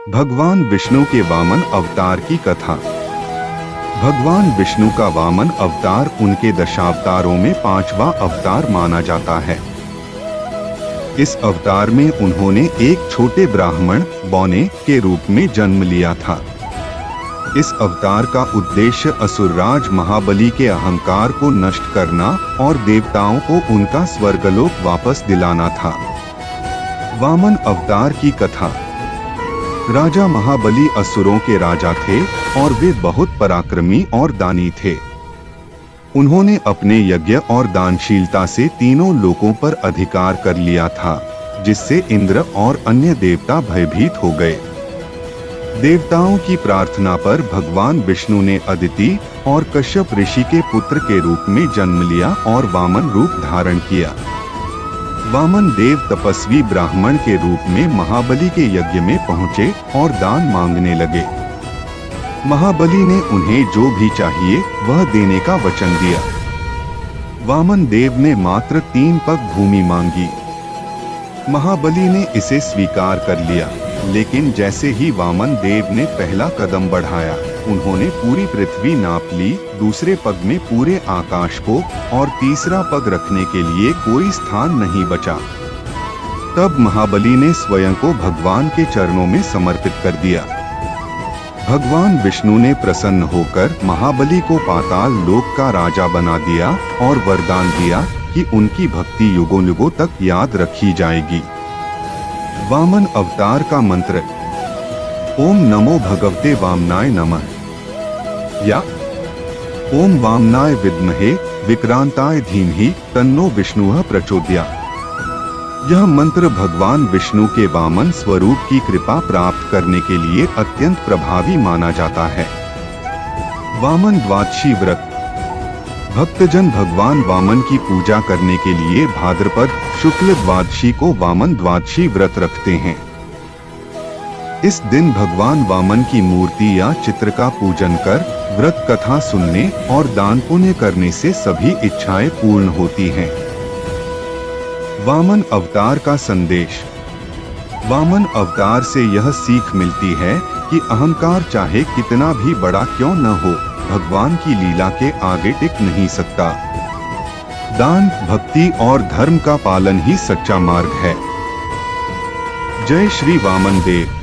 भगवान विष्णु के वामन अवतार की कथा। भगवान विष्णु का वामन अवतार उनके दशावतारों में 5वां अवतार माना जाता है। इस अवतार में उन्होंने एक छोटे ब्राह्मण बौने के रूप में जन्म लिया था। इस अवतार का उद्देश्य असुरराज महाबली के अहंकार को नष्ट करना और देवताओं को उनका स्वर्गलोक वापस दिलाना था। वामन अवतार की कथा। राजा महाबली असुरों के राजा थे और वे बहुत पराक्रमी और दानी थे। उन्होंने अपने यज्ञ और दानशीलता से तीनों लोकों पर अधिकार कर लिया था, जिससे इंद्र और अन्य देवता भयभीत हो गए। देवताओं की प्रार्थना पर भगवान विष्णु ने अदिति और कश्यप ऋषि के पुत्र के रूप में जन्म लिया और वामन रूप धारण किया। वामन देव तपस्वी ब्राह्मण के रूप में महाबली के यज्ञ में पहुंचे और दान मांगने लगे। महाबली ने उन्हें जो भी चाहिए वह देने का वचन दिया। वामन देव ने मात्र 3 पग भूमि मांगी। महाबली ने इसे स्वीकार कर लिया, लेकिन जैसे ही वामन देव ने पहला कदम बढ़ाया, उन्होंने पूरी पृथ्वी नाप ली, दूसरे पग में पूरे आकाश को और तीसरा पग रखने के लिए कोई स्थान नहीं बचा। तब महाबली ने स्वयं को भगवान के चरणों में समर्पित कर दिया। भगवान विष्णु ने प्रसन्न होकर महाबली को पाताल लोक का राजा बना दिया और वरदान दिया कि उनकी भक्ति युगों युगों तक याद रखी जाएगी। वामन अवतार का मंत्र। ओम नमो भगवते वामनाय नमः या ओम वामनाय विद्महे विक्रांताय धीमहि तन्नो विष्णुः प्रचोदयात्। यह मंत्र भगवान विष्णु के वामन स्वरूप की कृपा प्राप्त करने के लिए अत्यंत प्रभावी माना जाता है। वामन द्वादशी व्रत। भक्तजन भगवान वामन की पूजा करने के लिए भाद्रपद शुक्ल द्वादशी को वामन द्वादशी व्रत रखते हैं। इस दिन भगवान वामन की मूर्ति या चित्र का पूजन कर व्रत कथा सुनने और दान पुण्य करने से सभी इच्छाएं पूर्ण होती हैं। वामन अवतार का संदेश। वामन अवतार से यह सीख मिलती है कि अहंकार चाहे कितना भी बड़ा क्यों न हो, भगवान की लीला के आगे टिक नहीं सकता। दान, भक्ति और धर्म का पालन ही सच्चा मार्ग है। जय श्री वामन देव।